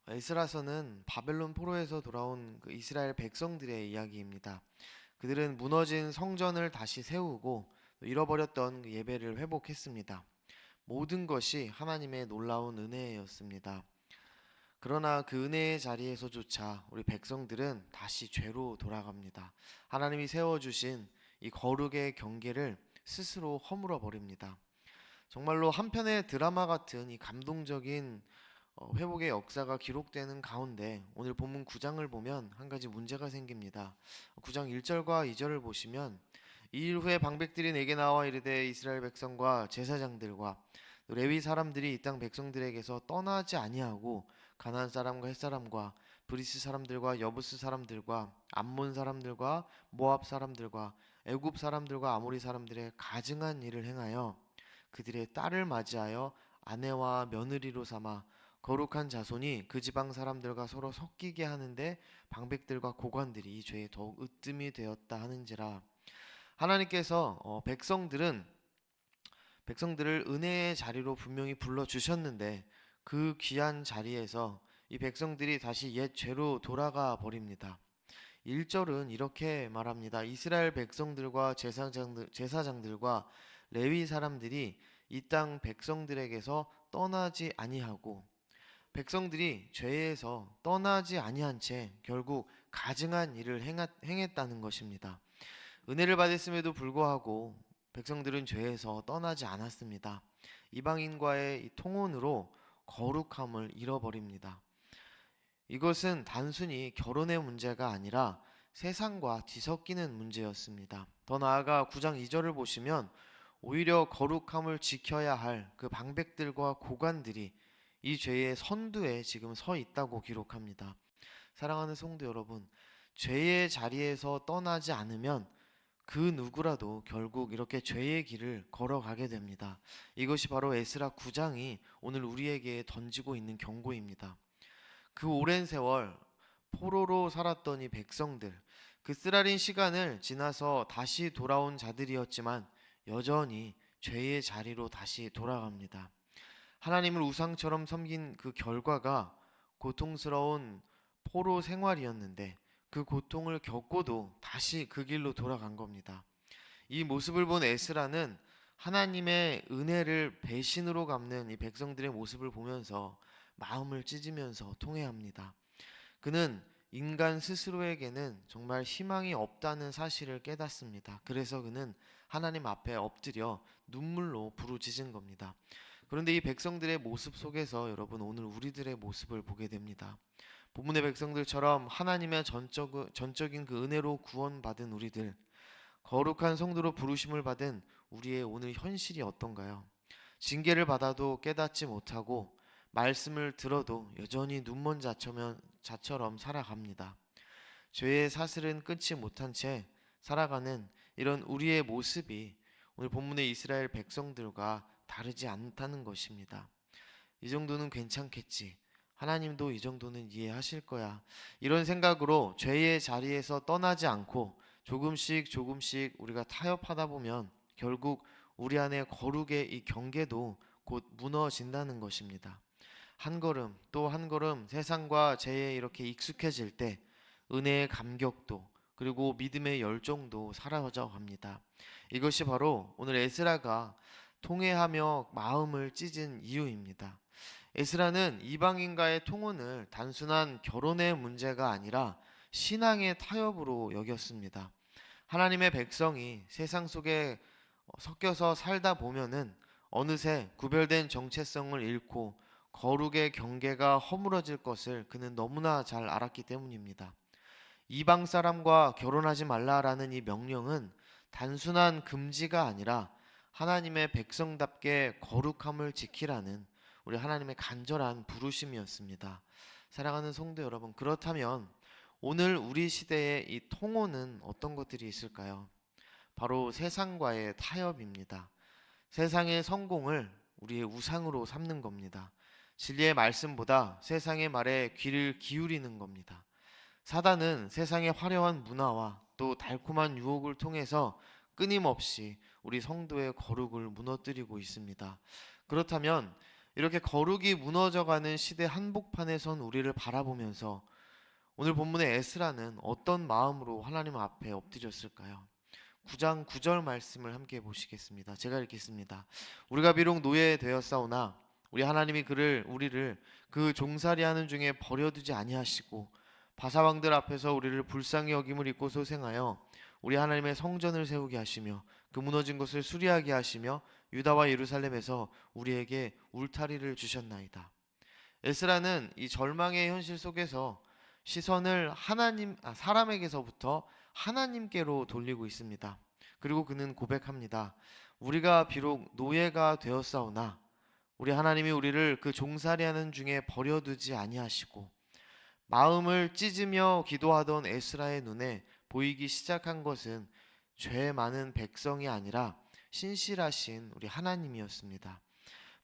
에스라서는 바벨론 포로에서 돌아온 그 이스라엘 백성들의 이야기입니다. 그들은 무너진 성전을 다시 세우고 또 잃어버렸던 그 예배를 회복했습니다. 모든 것이 하나님의 놀라운 은혜였습니다. 그러나 그 은혜의 자리에서조차 우리 백성들은 다시 죄로 돌아갑니다. 하나님이 세워주신 이 거룩의 경계를 스스로 허물어 버립니다. 정말로 한편의 드라마 같은 이 감동적인 회복의 역사가 기록되는 가운데 오늘 본문 9장을 보면 한 가지 문제가 생깁니다. 9장 1절과 2절을 보시면 이 일 후에 방백들이 내게 나와 이르되 이스라엘 백성과 제사장들과 또 레위 사람들이 이 땅 백성들에게서 떠나지 아니하고 가나안 사람과 헷 사람과 브리스 사람들과 여부스 사람들과 암몬 사람들과 모압 사람들과 애굽 사람들과 아모리 사람들의 가증한 일을 행하여 그들의 딸을 맞이하여 아내와 며느리로 삼아 거룩한 자손이 그 지방 사람들과 서로 섞이게 하는데 방백들과 고관들이 이 죄에 더욱 으뜸이 되었다 하는지라. 하나님께서 백성들을 은혜의 자리로 분명히 불러 주셨는데 그 귀한 자리에서 이 백성들이 다시 옛 죄로 돌아가 버립니다. 1절은 이렇게 말합니다. 이스라엘 백성들과 제사장들과 레위 사람들이 이 땅 백성들에게서 떠나지 아니하고, 백성들이 죄에서 떠나지 아니한 채 결국 가증한 일을 행했다는 것입니다. 은혜를 받았음에도 불구하고 백성들은 죄에서 떠나지 않았습니다. 이방인과의 이 통혼으로 거룩함을 잃어버립니다. 이것은 단순히 결혼의 문제가 아니라 세상과 뒤섞이는 문제였습니다. 더 나아가 9장 2절을 보시면 오히려 거룩함을 지켜야 할 그 방백들과 고관들이 이 죄의 선두에 지금 서 있다고 기록합니다. 사랑하는 성도 여러분, 죄의 자리에서 떠나지 않으면 그 누구라도 결국 이렇게 죄의 길을 걸어가게 됩니다. 이것이 바로 에스라 9장이 오늘 우리에게 던지고 있는 경고입니다. 그 오랜 세월 포로로 살았던 이 백성들, 그 쓰라린 시간을 지나서 다시 돌아온 자들이었지만 여전히 죄의 자리로 다시 돌아갑니다. 하나님을 우상처럼 섬긴 그 결과가 고통스러운 포로 생활이었는데 그 고통을 겪고도 다시 그 길로 돌아간 겁니다. 이 모습을 본 에스라는 하나님의 은혜를 배신으로 갚는 이 백성들의 모습을 보면서 마음을 찢으면서 통회합니다. 그는 인간 스스로에게는 정말 희망이 없다는 사실을 깨닫습니다. 그래서 그는 하나님 앞에 엎드려 눈물로 부르짖은 겁니다. 그런데 이 백성들의 모습 속에서 여러분 오늘 우리들의 모습을 보게 됩니다. 본문의 백성들처럼 하나님의 전적인 그 은혜로 구원받은 우리들, 거룩한 성도로 부르심을 받은 우리의 오늘 현실이 어떤가요? 징계를 받아도 깨닫지 못하고 말씀을 들어도 여전히 눈먼 자처럼 살아갑니다. 죄의 사슬은 끊지 못한 채 살아가는 이런 우리의 모습이 오늘 본문의 이스라엘 백성들과 다르지 않다는 것입니다. 이 정도는 괜찮겠지. 하나님도 이 정도는 이해하실 거야. 이런 생각으로 죄의 자리에서 떠나지 않고 조금씩 우리가 타협하다 보면 결국 우리 안에 거룩의 이 경계도 곧 무너진다는 것입니다. 한 걸음 또 한 걸음 세상과 죄에 이렇게 익숙해질 때 은혜의 감격도 그리고 믿음의 열정도 사라져 갑니다. 이것이 바로 오늘 에스라가 통회하며 마음을 찢은 이유입니다. 에스라는 이방인과의 통혼을 단순한 결혼의 문제가 아니라 신앙의 타협으로 여겼습니다. 하나님의 백성이 세상 속에 섞여서 살다 보면은 어느새 구별된 정체성을 잃고 거룩의 경계가 허물어질 것을 그는 너무나 잘 알았기 때문입니다. 이방 사람과 결혼하지 말라라는 이 명령은 단순한 금지가 아니라 하나님의 백성답게 거룩함을 지키라는 우리 하나님의 간절한 부르심이었습니다. 사랑하는 성도 여러분, 그렇다면 오늘 우리 시대의 이 통혼은 어떤 것들이 있을까요? 바로 세상과의 타협입니다. 세상의 성공을 우리의 우상으로 삼는 겁니다. 진리의 말씀보다 세상의 말에 귀를 기울이는 겁니다. 사단은 세상의 화려한 문화와 또 달콤한 유혹을 통해서 끊임없이 우리 성도의 거룩을 무너뜨리고 있습니다. 그렇다면 이렇게 거룩이 무너져가는 시대 한복판에 선 우리를 바라보면서 오늘 본문의 에스라는 어떤 마음으로 하나님 앞에 엎드렸을까요? 9장 9절 말씀을 함께 보시겠습니다. 제가 읽겠습니다. 우리가 비록 노예되었사오나 우리 하나님이 우리를 그 종살이하는 중에 버려두지 아니하시고 바사왕들 앞에서 우리를 불쌍히 여김을 입고 소생하여 우리 하나님의 성전을 세우게 하시며 그 무너진 것을 수리하게 하시며 유다와 예루살렘에서 우리에게 울타리를 주셨나이다. 에스라는 이 절망의 현실 속에서 시선을 사람에게서부터 하나님께로 돌리고 있습니다. 그리고 그는 고백합니다. 우리가 비록 노예가 되었사오나 우리 하나님이 우리를 그 종살이하는 중에 버려두지 아니하시고, 마음을 찢으며 기도하던 에스라의 눈에 보이기 시작한 것은 죄 많은 백성이 아니라 신실하신 우리 하나님이었습니다.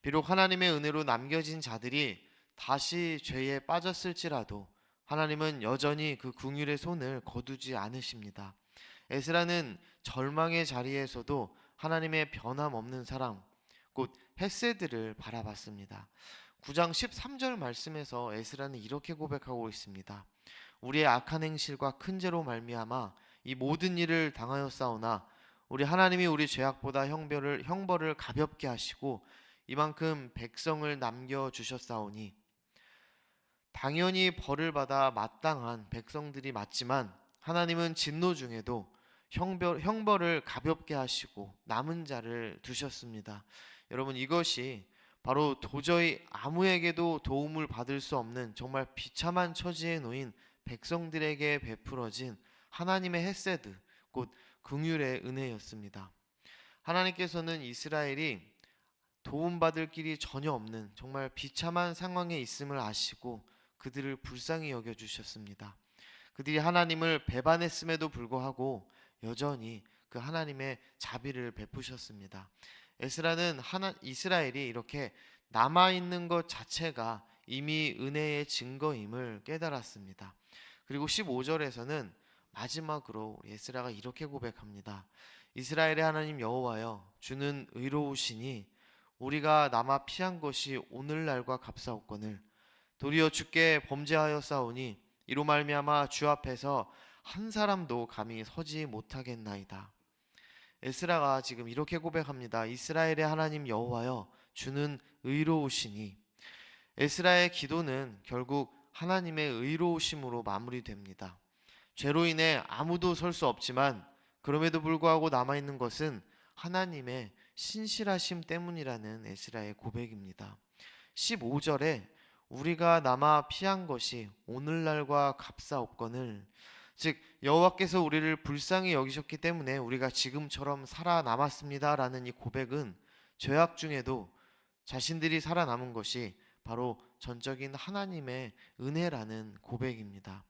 비록 하나님의 은혜로 남겨진 자들이 다시 죄에 빠졌을지라도 하나님은 여전히 그 긍휼의 손을 거두지 않으십니다. 에스라는 절망의 자리에서도 하나님의 변함없는 사랑, 곧 헤세드를 바라봤습니다. 9장 13절 말씀에서 에스라는 이렇게 고백하고 있습니다. 우리의 악한 행실과 큰 죄로 말미암아 이 모든 일을 당하였사오나 우리 하나님이 우리 죄악보다 형벌을 가볍게 하시고 이만큼 백성을 남겨 주셨사오니, 당연히 벌을 받아 마땅한 백성들이 맞지만 하나님은 진노 중에도 형벌을 가볍게 하시고 남은 자를 두셨습니다. 여러분, 이것이 바로 도저히 아무에게도 도움을 받을 수 없는 정말 비참한 처지에 놓인 백성들에게 베풀어진 하나님의 헤세드, 곧 긍휼의 은혜였습니다. 하나님께서는 이스라엘이 도움받을 길이 전혀 없는 정말 비참한 상황에 있음을 아시고 그들을 불쌍히 여겨주셨습니다. 그들이 하나님을 배반했음에도 불구하고 여전히 그 하나님의 자비를 베푸셨습니다. 에스라는 이스라엘이 이렇게 남아있는 것 자체가 이미 은혜의 증거임을 깨달았습니다. 그리고 15절에서는 마지막으로 에스라가 이렇게 고백합니다. 이스라엘의 하나님 여호와여, 주는 의로우시니 우리가 남아 피한 것이 오늘날과 값사옵거늘 도리어 주께 범죄하였사오니 이로 말미암아 주 앞에서 한 사람도 감히 서지 못하겠나이다. 에스라가 지금 이렇게 고백합니다. 이스라엘의 하나님 여호와여, 주는 의로우시니. 에스라의 기도는 결국 하나님의 의로우심으로 마무리됩니다. 죄로 인해 아무도 설 수 없지만 그럼에도 불구하고 남아있는 것은 하나님의 신실하심 때문이라는 에스라의 고백입니다. 15절에 우리가 남아 피한 것이 오늘날과 값사옵거늘, 즉 여호와께서 우리를 불쌍히 여기셨기 때문에 우리가 지금처럼 살아남았습니다라는 이 고백은 죄악 중에도 자신들이 살아남은 것이 바로 전적인 하나님의 은혜라는 고백입니다.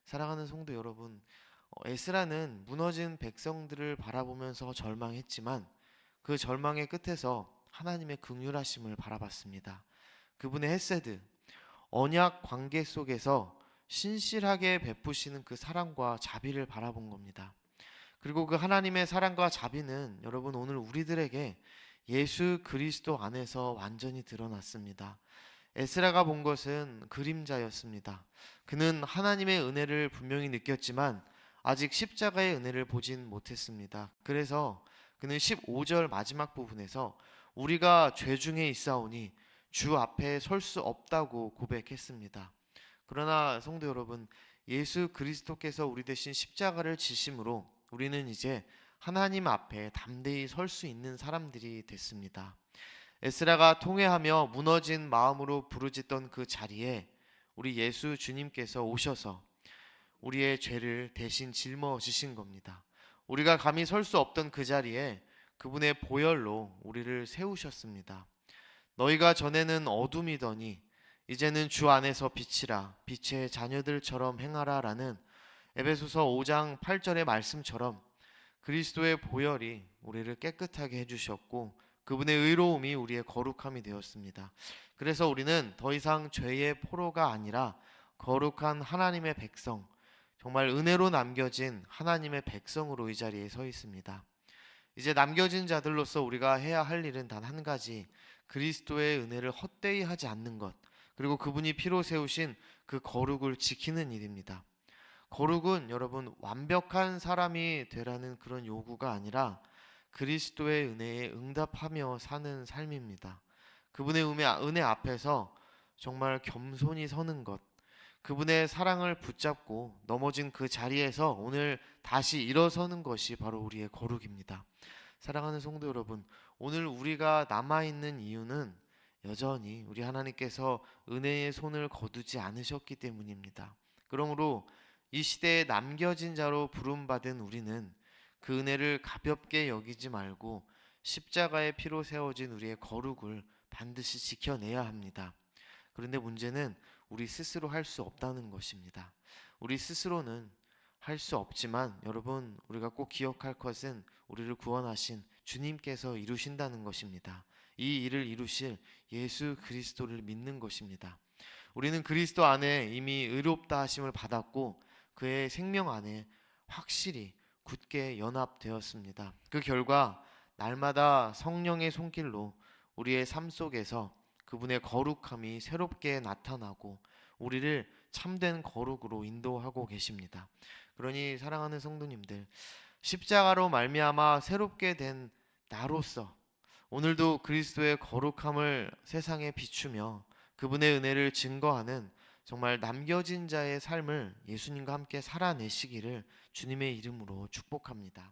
사랑하는 성도 여러분, 에스라는 무너진 백성들을 바라보면서 절망했지만 그 절망의 끝에서 하나님의 긍휼하심을 바라봤습니다. 그분의 헤세드, 언약 관계 속에서 신실하게 베푸시는 그 사랑과 자비를 바라본 겁니다. 그리고 그 하나님의 사랑과 자비는 여러분 오늘 우리들에게 예수 그리스도 안에서 완전히 드러났습니다. 에스라가 본 것은 그림자였습니다. 그는 하나님의 은혜를 분명히 느꼈지만 아직 십자가의 은혜를 보진 못했습니다. 그래서 그는 15절 마지막 부분에서 우리가 죄 중에 있사오니 주 앞에 설 수 없다고 고백했습니다. 그러나 성도 여러분, 예수 그리스도께서 우리 대신 십자가를 지심으로 우리는 이제 하나님 앞에 담대히 설 수 있는 사람들이 됐습니다. 에스라가 통회하며 무너진 마음으로 부르짖던 그 자리에 우리 예수 주님께서 오셔서 우리의 죄를 대신 짊어지신 겁니다. 우리가 감히 설 수 없던 그 자리에 그분의 보혈로 우리를 세우셨습니다. 너희가 전에는 어둠이더니 이제는 주 안에서 빛이라, 빛의 자녀들처럼 행하라 라는 에베소서 5장 8절의 말씀처럼 그리스도의 보혈이 우리를 깨끗하게 해주셨고 그분의 의로움이 우리의 거룩함이 되었습니다. 그래서 우리는 더 이상 죄의 포로가 아니라 거룩한 하나님의 백성, 정말 은혜로 남겨진 하나님의 백성으로 이 자리에 서 있습니다. 이제 남겨진 자들로서 우리가 해야 할 일은 단 한 가지, 그리스도의 은혜를 헛되이 하지 않는 것, 그리고 그분이 피로 세우신 그 거룩을 지키는 일입니다. 거룩은 여러분 완벽한 사람이 되라는 그런 요구가 아니라 그리스도의 은혜에 응답하며 사는 삶입니다. 그분의 은혜 앞에서 정말 겸손히 서는 것, 그분의 사랑을 붙잡고 넘어진 그 자리에서 오늘 다시 일어서는 것이 바로 우리의 거룩입니다. 사랑하는 성도 여러분, 오늘 우리가 남아있는 이유는 여전히 우리 하나님께서 은혜의 손을 거두지 않으셨기 때문입니다. 그러므로 이 시대에 남겨진 자로 부름받은 우리는 그 은혜를 가볍게 여기지 말고 십자가의 피로 세워진 우리의 거룩을 반드시 지켜내야 합니다. 그런데 문제는 우리 스스로 할 수 없다는 것입니다. 우리 스스로는 할 수 없지만 여러분, 우리가 꼭 기억할 것은 우리를 구원하신 주님께서 이루신다는 것입니다. 이 일을 이루실 예수 그리스도를 믿는 것입니다. 우리는 그리스도 안에 이미 의롭다 하심을 받았고 그의 생명 안에 확실히 굳게 연합되었습니다. 그 결과 날마다 성령의 손길로 우리의 삶 속에서 그분의 거룩함이 새롭게 나타나고 우리를 참된 거룩으로 인도하고 계십니다. 그러니 사랑하는 성도님들, 십자가로 말미암아 새롭게 된 나로서 오늘도 그리스도의 거룩함을 세상에 비추며 그분의 은혜를 증거하는 정말 남겨진 자의 삶을 예수님과 함께 살아내시기를 주님의 이름으로 축복합니다.